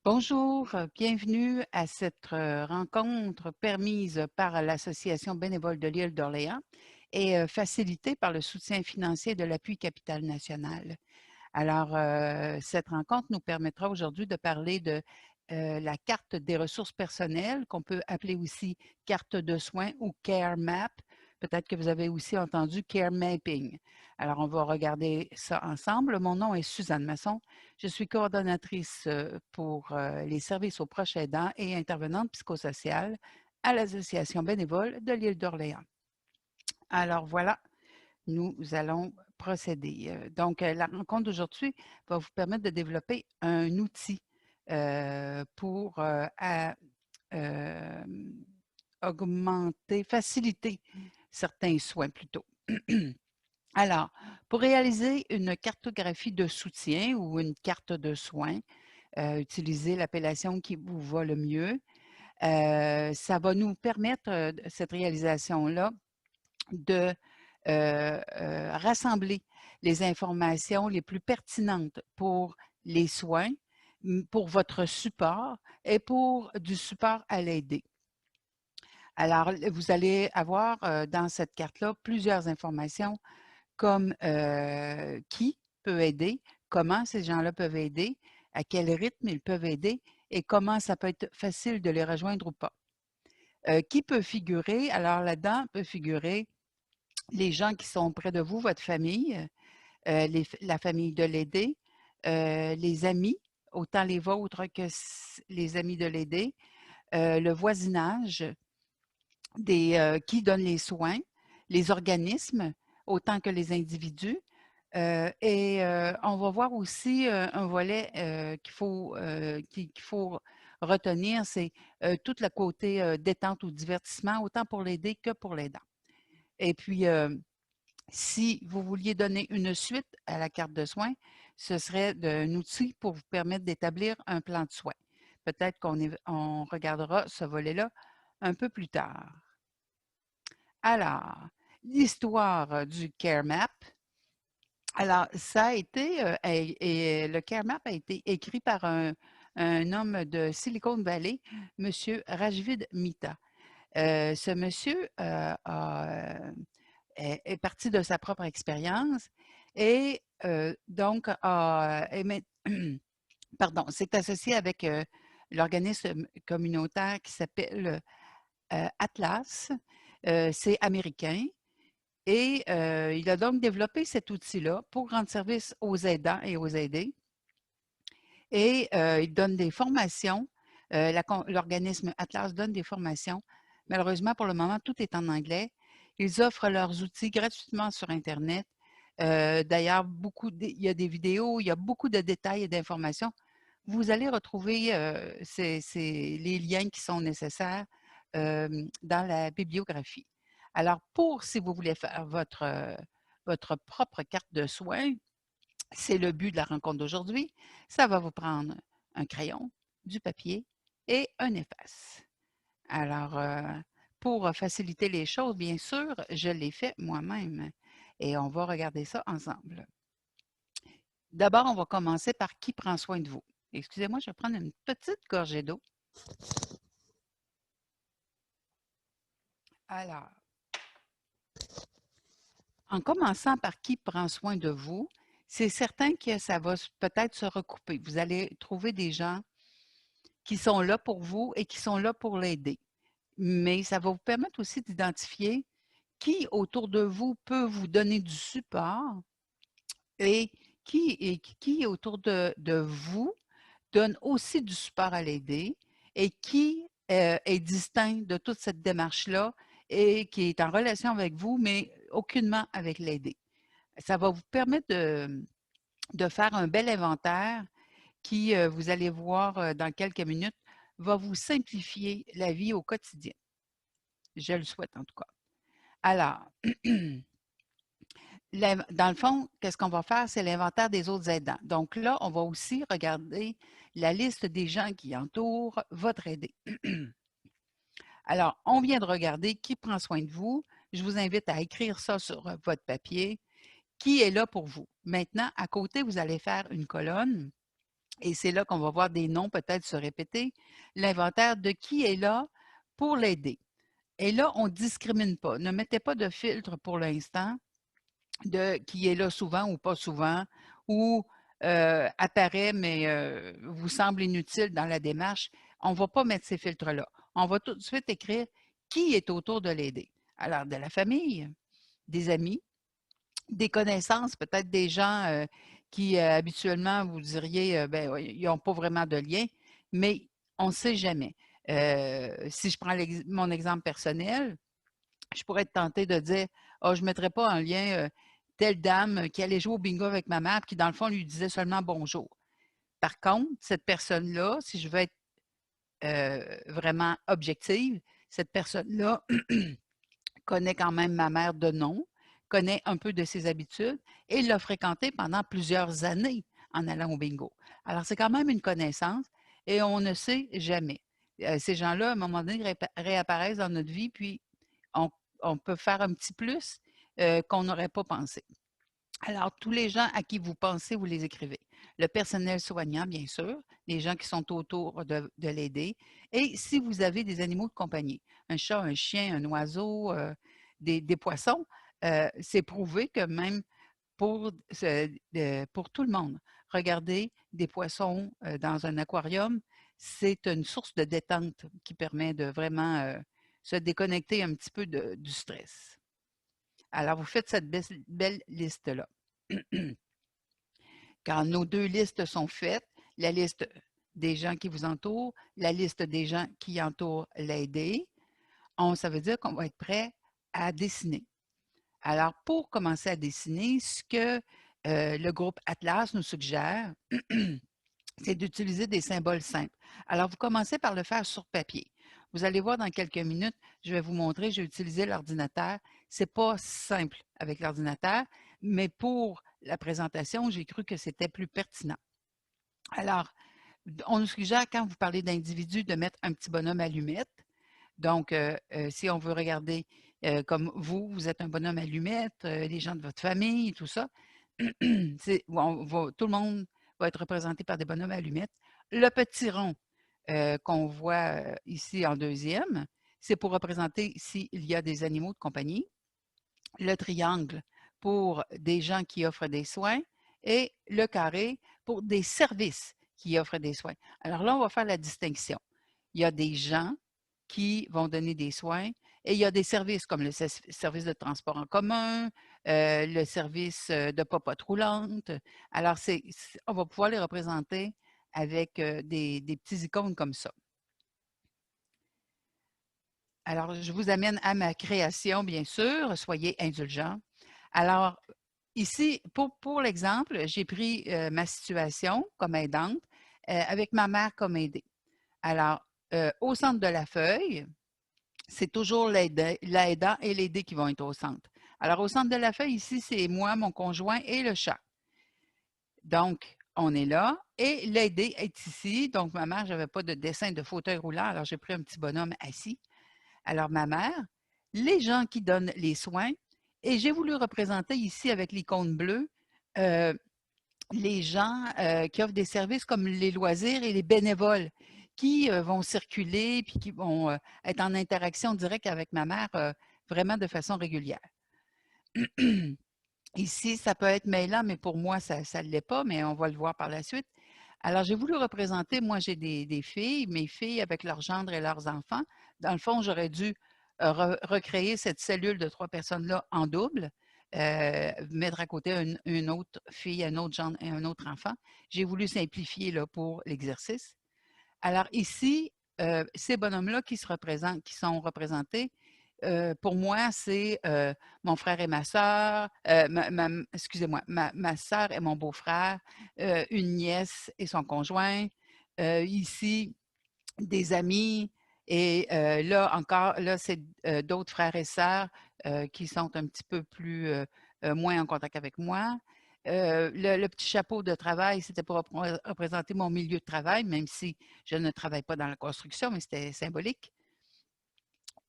Bonjour, bienvenue à cette rencontre permise par l'Association bénévole de l'île d'Orléans et facilitée par le soutien financier de l'Appui Capital National. Alors, cette rencontre nous permettra aujourd'hui de parler de la carte des ressources personnelles, qu'on peut appeler aussi carte de soins ou Care Map. Peut-être que vous avez aussi entendu Care Mapping. Alors, on va regarder ça ensemble. Mon nom est Suzanne Masson. Je suis coordonnatrice pour les services aux proches aidants et intervenante psychosociale à l'Association bénévole de l'île d'Orléans. Alors, voilà, nous allons procéder. Donc, la rencontre d'aujourd'hui va vous permettre de développer un outil pour euh, faciliter certains soins plutôt. Alors, pour réaliser une cartographie de soutien ou une carte de soins, utilisez l'appellation qui vous va le mieux. Ça va nous permettre, cette réalisation-là, de rassembler les informations les plus pertinentes pour les soins, pour votre support et pour du support à l'aider. Alors, vous allez avoir dans cette carte-là plusieurs informations comme qui peut aider, comment ces gens-là peuvent aider, à quel rythme ils peuvent aider et comment ça peut être facile de les rejoindre ou pas. Qui peut figurer? Alors là-dedans peut figurer les gens qui sont près de vous, votre famille, la famille de l'aidé, les amis, autant les vôtres que les amis de l'aidé, le voisinage, qui donnent les soins, les organismes, autant que les individus. On va voir aussi un volet qu'il faut retenir, c'est tout le côté détente ou divertissement, autant pour l'aider que pour l'aidant. Et puis, si vous vouliez donner une suite à la carte de soins, ce serait un outil pour vous permettre d'établir un plan de soins. Peut-être qu'on regardera ce volet-là un peu plus tard. Alors, l'histoire du Care Map. Alors, ça a été, et le Care Map a été écrit par un homme de Silicon Valley, M. Rajvid Mita. Ce monsieur est parti de sa propre expérience et donc pardon, s'est associé avec l'organisme communautaire qui s'appelle Atlas. C'est américain et il a donc développé cet outil-là pour rendre service aux aidants et aux aidés. Et il donne des formations. L'organisme Atlas donne des formations. Malheureusement, pour le moment, tout est en anglais. Ils offrent leurs outils gratuitement sur Internet. D'ailleurs, il y a des vidéos, il y a beaucoup de détails et d'informations. Vous allez retrouver les liens qui sont nécessaires dans la bibliographie. Alors, si vous voulez faire votre propre carte de soins, c'est le but de la rencontre d'aujourd'hui. Ça va vous prendre un crayon, du papier et un efface. Alors, pour faciliter les choses, bien sûr, je l'ai fait moi-même et on va regarder ça ensemble. D'abord, on va commencer par qui prend soin de vous. Excusez-moi, je vais prendre une petite gorgée d'eau. Alors, en commençant par qui prend soin de vous, c'est certain que ça va peut-être se recouper. Vous allez trouver des gens qui sont là pour vous et qui sont là pour l'aider. Mais ça va vous permettre aussi d'identifier qui autour de vous peut vous donner du support et qui autour de vous donne aussi du support à l'aider et qui est distinct de toute cette démarche-là et qui est en relation avec vous, mais aucunement avec l'aider. Ça va vous permettre de faire un bel inventaire qui, vous allez voir dans quelques minutes, va vous simplifier la vie au quotidien. Je le souhaite en tout cas. Alors, dans le fond, qu'est-ce qu'on va faire? C'est l'inventaire des autres aidants. Donc là, on va aussi regarder la liste des gens qui entourent votre aidé. Alors, on vient de regarder qui prend soin de vous. Je vous invite à écrire ça sur votre papier. Qui est là pour vous? Maintenant, à côté, vous allez faire une colonne Et c'est là qu'on va voir des noms peut-être se répéter. L'inventaire de qui est là pour l'aider. Et là, on ne discrimine pas. Ne mettez pas de filtre pour l'instant de qui est là souvent ou pas souvent, ou apparaît mais vous semble inutile dans la démarche. On ne va pas mettre ces filtres-là. On va tout de suite écrire qui est autour de l'aider. Alors, de la famille, des amis, des connaissances, peut-être des gens qui habituellement, vous diriez, ben, ouais, ils n'ont pas vraiment de lien, mais on ne sait jamais. Si je prends mon exemple personnel, je pourrais être tentée de dire, oh, je ne mettrais pas en lien telle dame qui allait jouer au bingo avec ma mère, qui dans le fond lui disait seulement bonjour. Par contre, cette personne-là, si je veux être vraiment objective, cette personne-là connaît quand même ma mère de nom, connaît un peu de ses habitudes et l'a fréquentée pendant plusieurs années en allant au bingo. Alors, c'est quand même une connaissance et on ne sait jamais. Ces gens-là, à un moment donné, réapparaissent dans notre vie, puis on, on peut faire un petit plus qu'on n'aurait pas pensé. Alors, tous les gens à qui vous pensez, vous les écrivez. Le personnel soignant, bien sûr, les gens qui sont autour de l'aider. Et si vous avez des animaux de compagnie, un chat, un chien, un oiseau, des poissons, c'est prouvé que même pour tout le monde, regarder des poissons dans un aquarium, c'est une source de détente qui permet de vraiment se déconnecter un petit peu du stress. Alors, vous faites cette belle liste-là. Quand nos deux listes sont faites, la liste des gens qui vous entourent, la liste des gens qui entourent l'aidé, ça veut dire qu'on va être prêt à dessiner. Alors, pour commencer à dessiner, ce que le groupe Atlas nous suggère, c'est d'utiliser des symboles simples. Alors, vous commencez par le faire sur papier. Vous allez voir dans quelques minutes, je vais vous montrer, j'ai utilisé l'ordinateur. Ce n'est pas simple avec l'ordinateur, mais pour la présentation, j'ai cru que c'était plus pertinent. Alors, on nous suggère, quand vous parlez d'individus, de mettre un petit bonhomme allumette. Donc, si on veut regarder comme vous, vous êtes un bonhomme allumette, les gens de votre famille, tout ça, tout le monde va être représenté par des bonhommes allumettes. Le petit rond qu'on voit ici en deuxième, c'est pour représenter s'il y a des animaux de compagnie. Le triangle pour des gens qui offrent des soins et le carré pour des services qui offrent des soins. Alors là, on va faire la distinction. Il y a des gens qui vont donner des soins et il y a des services comme le service de transport en commun, le service de popote roulante. Alors, on va pouvoir les représenter avec des petits icônes comme ça. Alors, je vous amène à ma création, bien sûr. Soyez indulgents. Alors, ici, pour l'exemple, j'ai pris ma situation comme aidante avec ma mère comme aidée. Alors, au centre de la feuille, c'est toujours l'aidant et l'aidé qui vont être au centre. Alors, au centre de la feuille, ici, c'est moi, mon conjoint et le chat. Donc, on est là et l'aidé est ici. Donc, ma mère, je n'avais pas de dessin de fauteuil roulant, alors j'ai pris un petit bonhomme assis. Alors, ma mère, les gens qui donnent les soins, et j'ai voulu représenter ici avec l'icône bleue les gens qui offrent des services comme les loisirs et les bénévoles qui vont circuler puis qui vont être en interaction directe avec ma mère vraiment de façon régulière. Ici, ça peut être mêlant, mais pour moi, ça ne l'est pas, mais on va le voir par la suite. Alors, j'ai voulu représenter, moi, j'ai des filles, mes filles avec leurs gendres et leurs enfants. Dans le fond, j'aurais dû recréer cette cellule de 3 personnes-là en double, mettre à côté une autre fille, un autre gendre et un autre enfant. J'ai voulu simplifier là, pour l'exercice. Alors ici, ces bonhommes-là qui sont représentés, pour moi, c'est mon frère et ma sœur, excusez-moi, ma sœur et mon beau-frère, une nièce et son conjoint, ici, des amis et là encore, là, c'est d'autres frères et sœurs qui sont un petit peu plus, moins en contact avec moi. Le petit chapeau de travail, c'était pour représenter mon milieu de travail, même si je ne travaille pas dans la construction, mais c'était symbolique.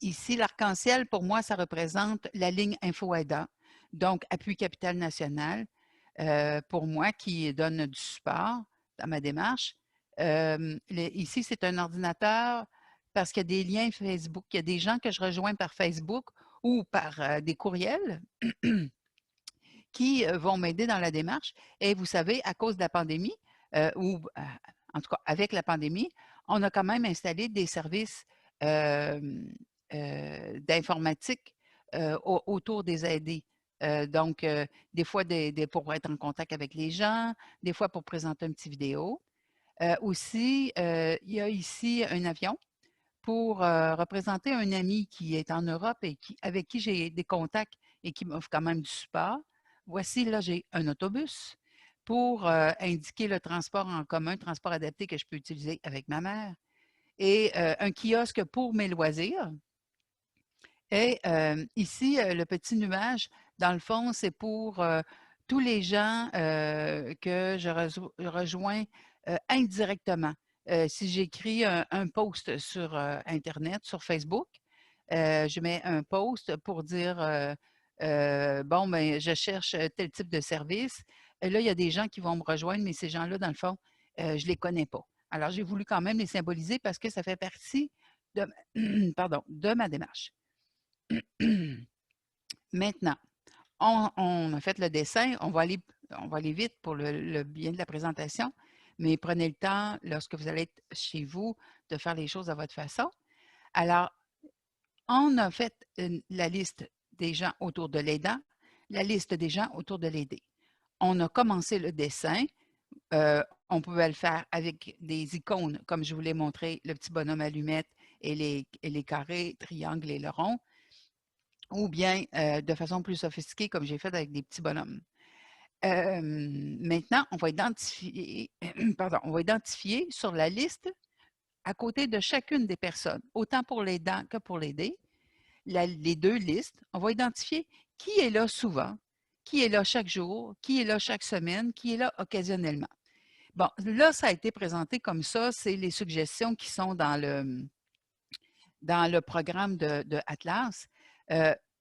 Ici, l'arc-en-ciel, pour moi, ça représente la ligne InfoAida, donc Appui Capital National, pour moi, qui donne du support dans ma démarche. Ici, c'est un ordinateur parce qu'il y a des liens Facebook. Il y a des gens que je rejoins par Facebook ou par des courriels qui vont m'aider dans la démarche. Et vous savez, à cause de la pandémie, en tout cas avec la pandémie, on a quand même installé des services d'informatique autour des aidés. Donc, des fois pour être en contact avec les gens, des fois pour présenter une petite vidéo. Aussi, il y a ici un avion pour représenter un ami qui est en Europe et avec qui j'ai des contacts et qui m'offre quand même du support. Voici, là, j'ai un autobus pour indiquer le transport en commun, transport adapté que je peux utiliser avec ma mère, et un kiosque pour mes loisirs. Et ici, le petit nuage, dans le fond, c'est pour tous les gens que je rejoins indirectement. Si j'écris un post sur Internet, sur Facebook, je mets un post pour dire bon, ben, je cherche tel type de service. Et là, il y a des gens qui vont me rejoindre, mais ces gens-là, dans le fond, je ne les connais pas. Alors, j'ai voulu quand même les symboliser parce que ça fait partie de, pardon, de ma démarche. Maintenant, on a fait le dessin, on va aller vite pour le bien de la présentation, mais prenez le temps, lorsque vous allez être chez vous, de faire les choses à votre façon. Alors, on a fait la liste des gens autour de l'aidant, la liste des gens autour de l'aidé. On a commencé le dessin. On pouvait le faire avec des icônes, comme je vous l'ai montré, le petit bonhomme allumette et les carrés, triangles et le rond, ou bien de façon plus sophistiquée, comme j'ai fait avec des petits bonhommes. Maintenant, on va identifier, pardon, on va identifier sur la liste, à côté de chacune des personnes, autant pour l'aidant que pour l'aider, les deux listes, on va identifier qui est là souvent, qui est là chaque jour, qui est là chaque semaine, qui est là occasionnellement. Bon, là, ça a été présenté comme ça, c'est les suggestions qui sont dans le programme de Atlas.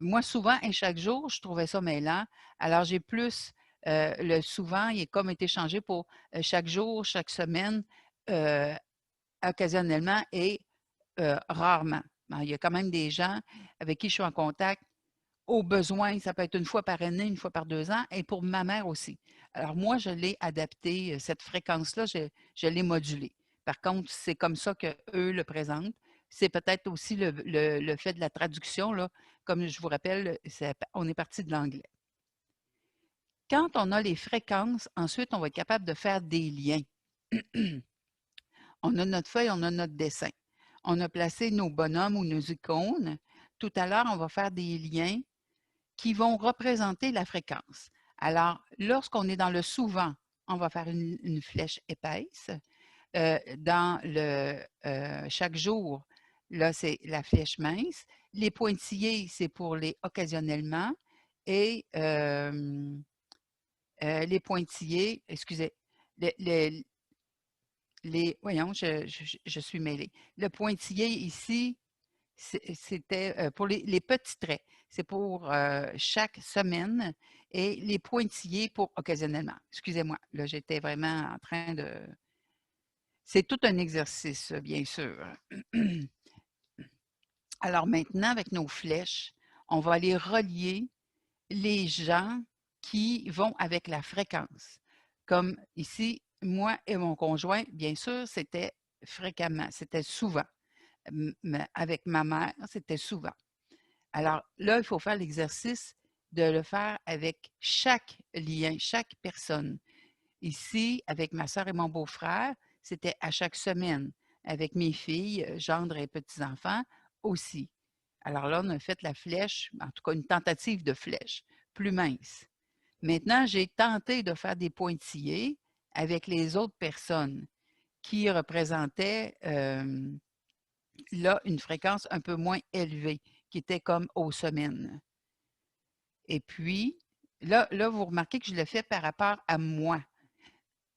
Moi, souvent et chaque jour, je trouvais ça mêlant. Alors, j'ai plus le souvent, il est comme été changé pour chaque jour, chaque semaine, euh, occasionnellement et rarement. Ben, il y a quand même des gens avec qui je suis en contact. Au besoin, ça peut être une fois par année, une fois par 2 ans, et pour ma mère aussi. Alors, moi, je l'ai adapté, cette fréquence-là, je l'ai modulée. Par contre, c'est comme ça qu'eux le présentent. C'est peut-être aussi le fait de la traduction, là. Comme je vous rappelle, on est parti de l'anglais. Quand on a les fréquences, ensuite, on va être capable de faire des liens. On a notre feuille, on a notre dessin. On a placé nos bonhommes ou nos icônes. Tout à l'heure, on va faire des liens qui vont représenter la fréquence. Alors, lorsqu'on est dans le souvent, on va faire une flèche épaisse. Dans chaque jour, là, c'est la flèche mince. Les pointillés, c'est pour les occasionnellement. Et les pointillés, excusez, les, voyons, je suis mêlée. Le pointillé ici, c'était pour les petits traits. C'est pour chaque semaine et les pointillés pour occasionnellement. Excusez-moi, là, j'étais vraiment en train de... C'est tout un exercice, bien sûr. Alors maintenant, avec nos flèches, on va aller relier les gens qui vont avec la fréquence. Comme ici, moi et mon conjoint, bien sûr, c'était fréquemment, c'était souvent. Avec ma mère, c'était souvent. Alors là, il faut faire l'exercice de le faire avec chaque lien, chaque personne. Ici, avec ma soeur et mon beau-frère, c'était à chaque semaine. Avec mes filles, gendres et petits-enfants aussi. Alors là, on a fait la flèche, en tout cas une tentative de flèche, plus mince. Maintenant, j'ai tenté de faire des pointillés avec les autres personnes qui représentaient là une fréquence un peu moins élevée, qui était comme aux semaines. Et puis, là, vous remarquez que je le fais par rapport à moi.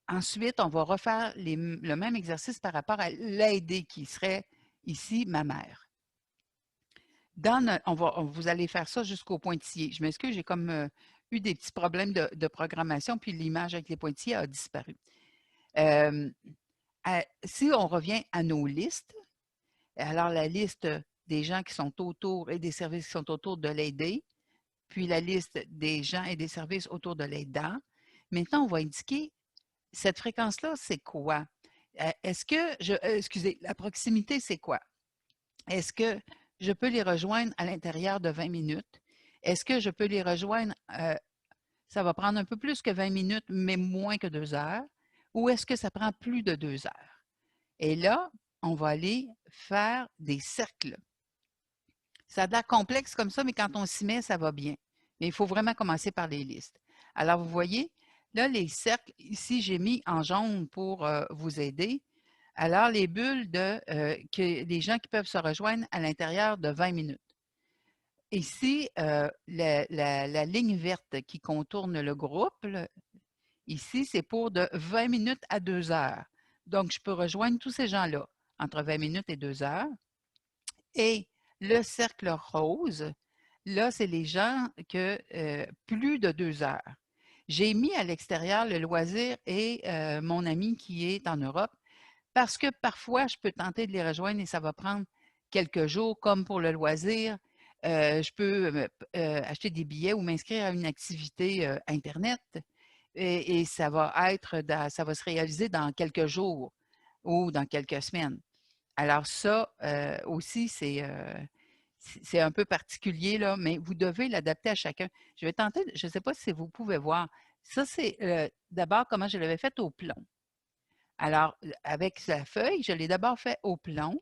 Ensuite, on va refaire le même exercice par rapport à l'aidé qui serait ici ma mère. Vous allez faire ça jusqu'au pointillé. Je m'excuse, j'ai comme eu des petits problèmes de programmation, puis l'image avec les pointillés a disparu. Hem, si on revient à nos listes, alors la liste des gens qui sont autour et des services qui sont autour de l'aider, puis la liste des gens et des services autour de l'aidant. Maintenant, on va indiquer cette fréquence-là, c'est quoi? Est-ce que excusez, la proximité, c'est quoi? Est-ce que je peux les rejoindre à l'intérieur de 20 minutes? Est-ce que je peux les rejoindre, ça va prendre un peu plus que 20 minutes, mais moins que 2 heures? Ou est-ce que ça prend plus de 2 heures? Et là, on va aller faire des cercles. Ça a l'air complexe comme ça, mais quand on s'y met, ça va bien. Mais il faut vraiment commencer par les listes. Alors, vous voyez, là, les cercles, ici, j'ai mis en jaune pour vous aider. Alors, les bulles que les gens qui peuvent se rejoindre à l'intérieur de 20 minutes. Ici, la ligne verte qui contourne le groupe, là, ici, c'est pour de 20 minutes à 2 heures. Donc, je peux rejoindre tous ces gens-là entre 20 minutes et 2 heures. Et le cercle rose, là, c'est les gens que plus de 2 heures. J'ai mis à l'extérieur le loisir et mon ami qui est en Europe parce que parfois, je peux tenter de les rejoindre et ça va prendre quelques jours, comme pour le loisir. Je peux acheter des billets ou m'inscrire à une activité Internet et ça va ça va se réaliser dans quelques jours ou dans quelques semaines. Alors ça, aussi, c'est un peu particulier, là, mais vous devez l'adapter à chacun. Je vais tenter, je ne sais pas si vous pouvez voir. Ça, c'est d'abord comment je l'avais fait au plomb. Alors, avec la feuille, je l'ai d'abord fait au plomb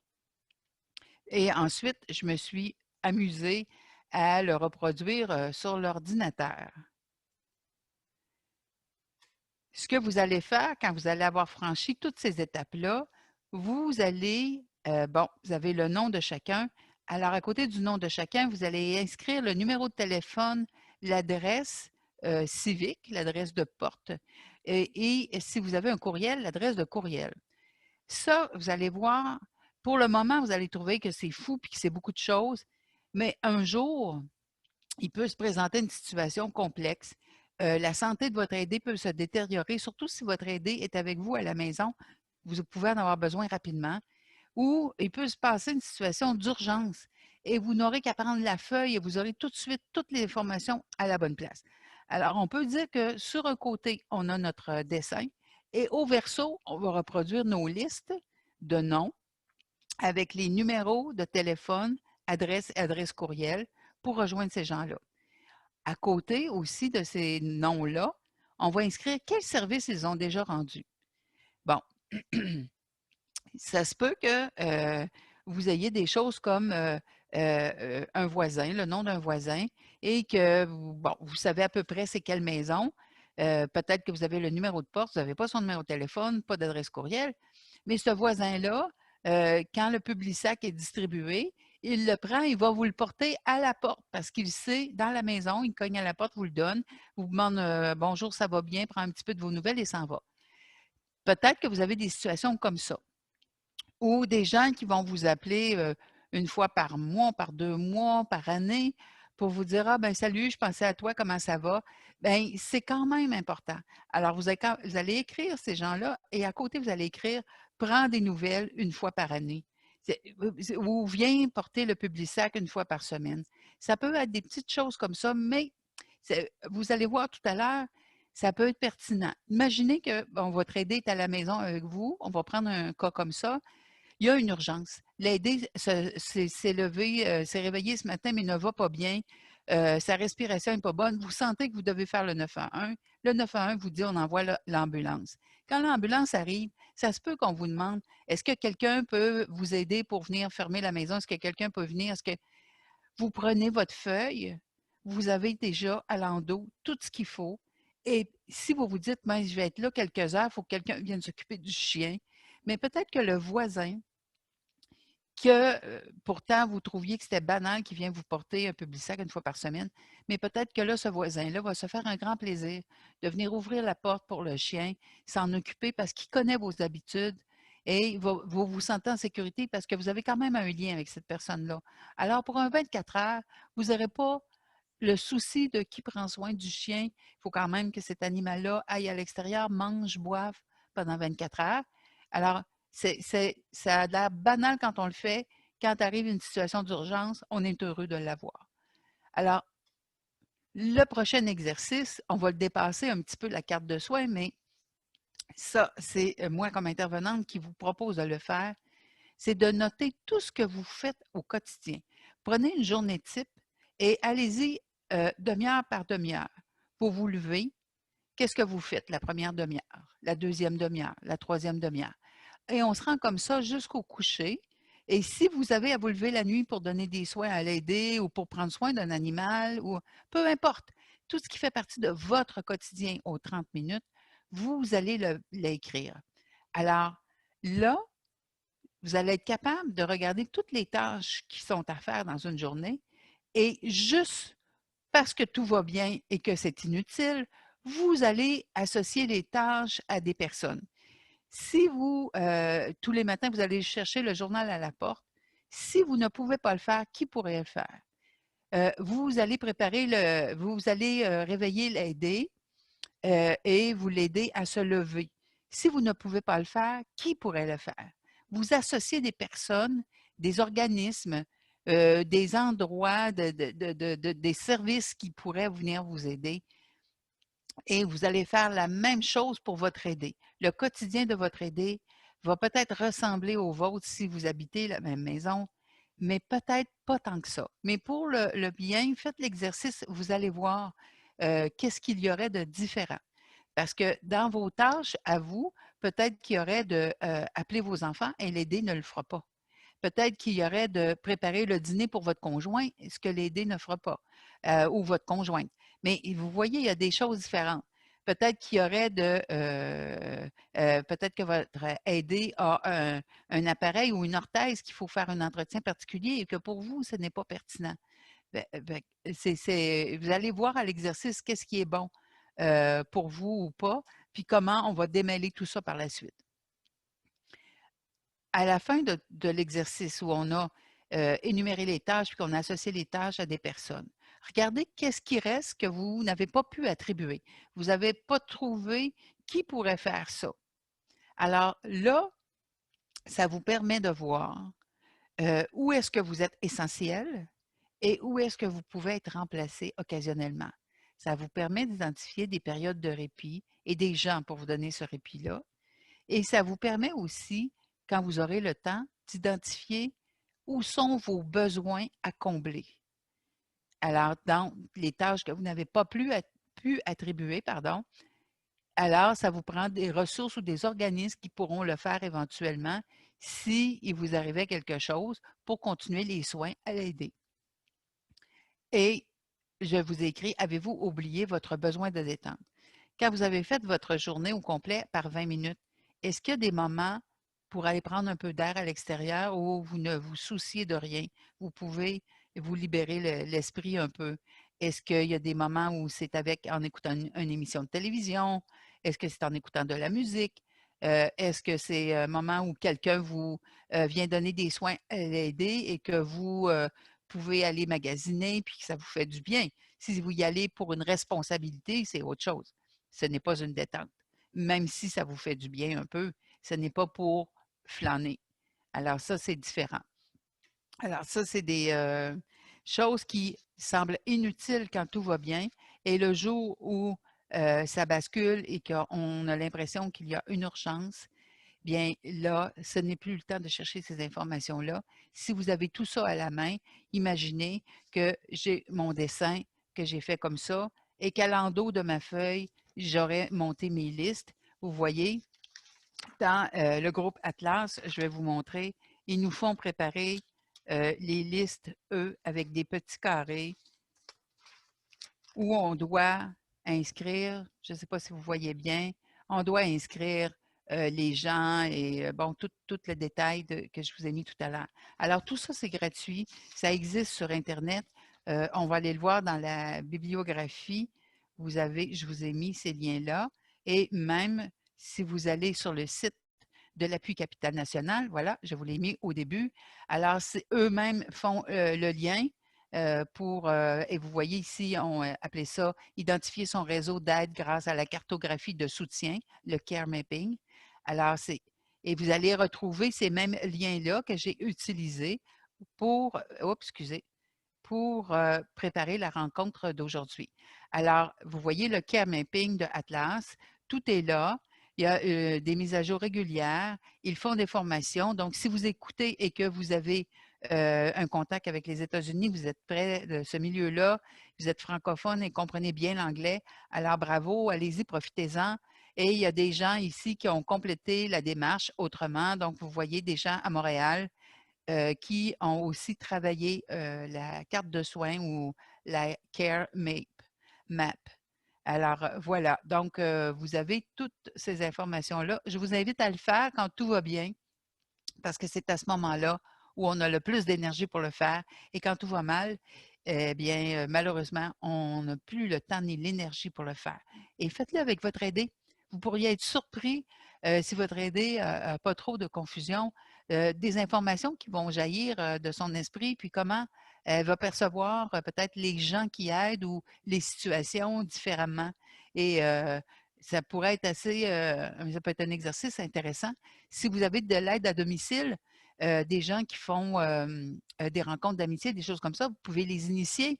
et ensuite, je me suis amusée à le reproduire sur l'ordinateur. Ce que vous allez faire quand vous allez avoir franchi toutes ces étapes-là, vous allez, bon, vous avez le nom de chacun. Alors, à côté du nom de chacun, vous allez inscrire le numéro de téléphone, l'adresse civique, l'adresse de porte, et si vous avez un courriel, l'adresse de courriel. Ça, vous allez voir, pour le moment, vous allez trouver que c'est fou puis que c'est beaucoup de choses, mais un jour, il peut se présenter une situation complexe. La santé de votre aidé peut se détériorer, surtout si votre aidé est avec vous à la maison. Vous pouvez en avoir besoin rapidement. Ou il peut se passer une situation d'urgence et vous n'aurez qu'à prendre la feuille et vous aurez tout de suite toutes les informations à la bonne place. Alors, on peut dire que sur un côté, on a notre dessin et au verso, on va reproduire nos listes de noms avec les numéros de téléphone, adresse et adresse courriel pour rejoindre ces gens-là. À côté aussi de ces noms-là, on va inscrire quels services ils ont déjà rendus. Bon, ça se peut que vous ayez des choses comme un voisin, le nom d'un voisin, et que bon, vous savez à peu près c'est quelle maison. Peut-être que vous avez le numéro de porte, vous n'avez pas son numéro de téléphone, pas d'adresse courriel, mais ce voisin-là, quand le Publisac est distribué, il le prend, il va vous le porter à la porte parce qu'il sait, dans la maison, il cogne à la porte, vous le donne, vous demande bonjour, ça va bien, prend un petit peu de vos nouvelles et s'en va. Peut-être que vous avez des situations comme ça ou des gens qui vont vous appeler une fois par mois, par 2 mois, par année pour vous dire ah ben salut, je pensais à toi, comment ça va? Ben c'est quand même important. Alors vous allez écrire ces gens-là et à côté vous allez écrire prends des nouvelles une fois par année. Ou viens porter le Publisac une fois par semaine. Ça peut être des petites choses comme ça, mais vous allez voir tout à l'heure, ça peut être pertinent. Imaginez que bon, votre aidé est à la maison avec vous, on va prendre un cas comme ça. Il y a une urgence. L'aidé s'est levé, s'est réveillé ce matin, mais ne va pas bien. Sa respiration n'est pas bonne. Vous sentez que vous devez faire le 911. Le 911 vous dit on envoie l'ambulance. Quand l'ambulance arrive, ça se peut qu'on vous demande est-ce que quelqu'un peut vous aider pour venir fermer la maison? Est-ce que quelqu'un peut venir? Est-ce que vous prenez votre feuille? Vous avez déjà à l'endos tout ce qu'il faut. Et si vous vous dites, ben, je vais être là quelques heures, il faut que quelqu'un vienne s'occuper du chien. Mais peut-être que le voisin que pourtant vous trouviez que c'était banal qu'il vient vous porter un Publisac une fois par semaine, mais peut-être que là, ce voisin-là va se faire un grand plaisir de venir ouvrir la porte pour le chien, s'en occuper parce qu'il connaît vos habitudes et vous vous sentez en sécurité parce que vous avez quand même un lien avec cette personne-là. Alors, pour un 24 heures, vous n'aurez pas le souci de qui prend soin du chien. Il faut quand même que cet animal-là aille à l'extérieur, mange, boive, pendant 24 heures. Alors, ça a l'air banal quand on le fait. Quand arrive une situation d'urgence, on est heureux de l'avoir. Alors, le prochain exercice, on va le dépasser un petit peu la carte de soins, mais ça, c'est moi comme intervenante qui vous propose de le faire, c'est de noter tout ce que vous faites au quotidien. Prenez une journée type et allez-y demi-heure par demi-heure. Vous vous levez, qu'est-ce que vous faites la première demi-heure, la deuxième demi-heure, la troisième demi-heure? Et on se rend comme ça jusqu'au coucher. Et si vous avez à vous lever la nuit pour donner des soins à l'aider ou pour prendre soin d'un animal, ou peu importe, tout ce qui fait partie de votre quotidien aux 30 minutes, vous allez l'écrire. Alors là, vous allez être capable de regarder toutes les tâches qui sont à faire dans une journée et juste parce que tout va bien et que c'est inutile, vous allez associer les tâches à des personnes. Si vous, tous les matins, vous allez chercher le journal à la porte, si vous ne pouvez pas le faire, qui pourrait le faire? Vous allez vous allez réveiller l'aider et vous l'aider à se lever. Si vous ne pouvez pas le faire, qui pourrait le faire? Vous associez des personnes, des organismes, des endroits, des services qui pourraient venir vous aider et vous allez faire la même chose pour votre aidé. Le quotidien de votre aidé va peut-être ressembler au vôtre si vous habitez la même maison, mais peut-être pas tant que ça. Mais pour le bien, faites l'exercice, vous allez voir qu'est-ce qu'il y aurait de différent. Parce que dans vos tâches, à vous, peut-être qu'il y aurait de appeler vos enfants et l'aider ne le fera pas. Peut-être qu'il y aurait de préparer le dîner pour votre conjoint, ce que l'aider ne fera pas, ou votre conjointe. Mais vous voyez, il y a des choses différentes. Peut-être qu'il y aurait peut-être que votre aidé a un appareil ou une orthèse qu'il faut faire un entretien particulier et que pour vous, ce n'est pas pertinent. Vous allez voir à l'exercice qu'est-ce qui est bon pour vous ou pas, puis comment on va démêler tout ça par la suite. À la fin de l'exercice où on a énuméré les tâches puis qu'on a associé les tâches à des personnes, regardez qu'est-ce qui reste que vous n'avez pas pu attribuer. Vous n'avez pas trouvé qui pourrait faire ça. Alors là, ça vous permet de voir où est-ce que vous êtes essentiel et où est-ce que vous pouvez être remplacé occasionnellement. Ça vous permet d'identifier des périodes de répit et des gens pour vous donner ce répit-là. Et ça vous permet aussi, quand vous aurez le temps, d'identifier où sont vos besoins à combler. Alors, dans les tâches que vous n'avez pas pu attribuer, pardon, alors ça vous prend des ressources ou des organismes qui pourront le faire éventuellement s'il vous arrivait quelque chose pour continuer les soins à l'aider. Et je vous ai écrit, avez-vous oublié votre besoin de détente? Quand vous avez fait votre journée au complet par 20 minutes, est-ce qu'il y a des moments pour aller prendre un peu d'air à l'extérieur où vous ne vous souciez de rien? Vous pouvez vous libérer l'esprit un peu. Est-ce qu'il y a des moments où c'est en écoutant une émission de télévision? Est-ce que c'est en écoutant de la musique? Est-ce que c'est un moment où quelqu'un vous vient donner des soins à l'aider et que vous pouvez aller magasiner puis que ça vous fait du bien? Si vous y allez pour une responsabilité, c'est autre chose. Ce n'est pas une détente. Même si ça vous fait du bien un peu, ce n'est pas pour flâner. Alors ça, c'est différent. Alors ça, c'est des choses qui semblent inutiles quand tout va bien. Et le jour où ça bascule et qu'on a l'impression qu'il y a une urgence, bien là, ce n'est plus le temps de chercher ces informations-là. Si vous avez tout ça à la main, imaginez que j'ai mon dessin que j'ai fait comme ça et qu'à l'endos de ma feuille, j'aurais monté mes listes. Vous voyez, dans le groupe Atlas, je vais vous montrer, ils nous font préparer les listes, eux, avec des petits carrés où on doit inscrire, je ne sais pas si vous voyez bien, on doit inscrire les gens et bon, tout le détail que je vous ai mis tout à l'heure. Alors, tout ça, c'est gratuit. Ça existe sur Internet. On va aller le voir dans la bibliographie. Je vous ai mis ces liens-là. Et même si vous allez sur le site de l'appui Capital National, voilà, je vous l'ai mis au début. Alors, eux-mêmes font le lien et vous voyez ici, on appelait ça identifier son réseau d'aide grâce à la cartographie de soutien, le care mapping. Alors, et vous allez retrouver ces mêmes liens-là que j'ai utilisés pour, oups, excusez, pour préparer la rencontre d'aujourd'hui. Alors, vous voyez le care mapping de Atlas, tout est là. Il y a des mises à jour régulières. Ils font des formations. Donc, si vous écoutez et que vous avez un contact avec les États-Unis, vous êtes près de ce milieu-là, vous êtes francophone et comprenez bien l'anglais, alors bravo, allez-y, profitez-en. Et il y a des gens ici qui ont complété la démarche autrement. Donc, vous voyez des gens à Montréal qui ont aussi travaillé la carte de soins ou la Care Map. Alors, voilà. Donc, vous avez toutes ces informations-là. Je vous invite à le faire quand tout va bien, parce que c'est à ce moment-là où on a le plus d'énergie pour le faire. Et quand tout va mal, eh bien, malheureusement, on n'a plus le temps ni l'énergie pour le faire. Et faites-le avec votre aidé. Vous pourriez être surpris si votre aidé n'a pas trop de confusion, des informations qui vont jaillir de son esprit, puis comment elle va percevoir peut-être les gens qui aident ou les situations différemment. Et ça pourrait être ça peut être un exercice intéressant si vous avez de l'aide à domicile, des gens qui font des rencontres d'amitié, des choses comme ça, vous pouvez les initier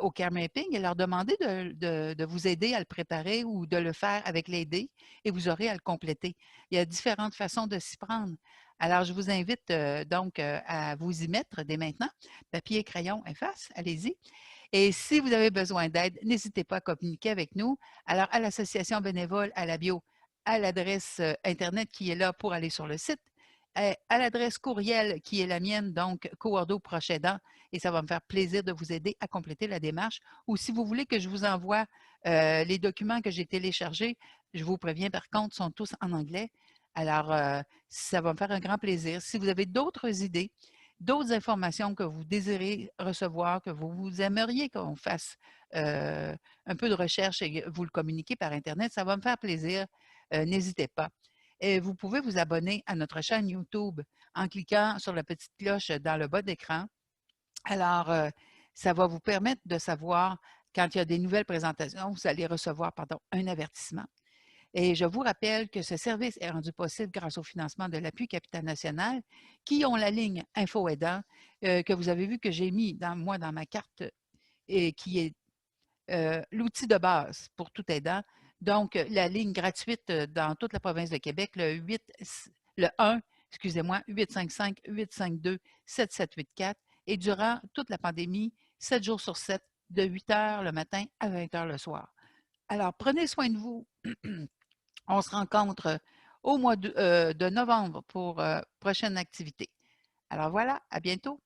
au care mapping et leur demander de vous aider à le préparer ou de le faire avec l'aider et vous aurez à le compléter. Il y a différentes façons de s'y prendre. Alors, je vous invite donc à vous y mettre dès maintenant. Papier et crayon efface, allez-y. Et si vous avez besoin d'aide, n'hésitez pas à communiquer avec nous. Alors, à l'association bénévole à la bio, à l'adresse Internet qui est là pour aller sur le site, à l'adresse courriel qui est la mienne, donc Coordo Proche Aidant, et ça va me faire plaisir de vous aider à compléter la démarche. Ou si vous voulez que je vous envoie les documents que j'ai téléchargés, je vous préviens par contre, sont tous en anglais. Alors, ça va me faire un grand plaisir. Si vous avez d'autres idées, d'autres informations que vous désirez recevoir, que vous aimeriez qu'on fasse un peu de recherche et vous le communiquez par Internet, ça va me faire plaisir. N'hésitez pas. Et vous pouvez vous abonner à notre chaîne YouTube en cliquant sur la petite cloche dans le bas d'écran. Alors, ça va vous permettre de savoir quand il y a des nouvelles présentations, vous allez recevoir, pardon, un avertissement. Et je vous rappelle que ce service est rendu possible grâce au financement de l'appui Capital National, qui ont la ligne Info Aidant, que vous avez vu que j'ai mis dans ma carte et qui est l'outil de base pour tout aidant. Donc, la ligne gratuite dans toute la province de Québec, le 1, excusez-moi, 855-852-7784. Et durant toute la pandémie, 7 jours sur 7, de 8 heures le matin à 20 heures le soir. Alors, prenez soin de vous. On se rencontre au mois de novembre pour prochaine activité. Alors voilà, à bientôt.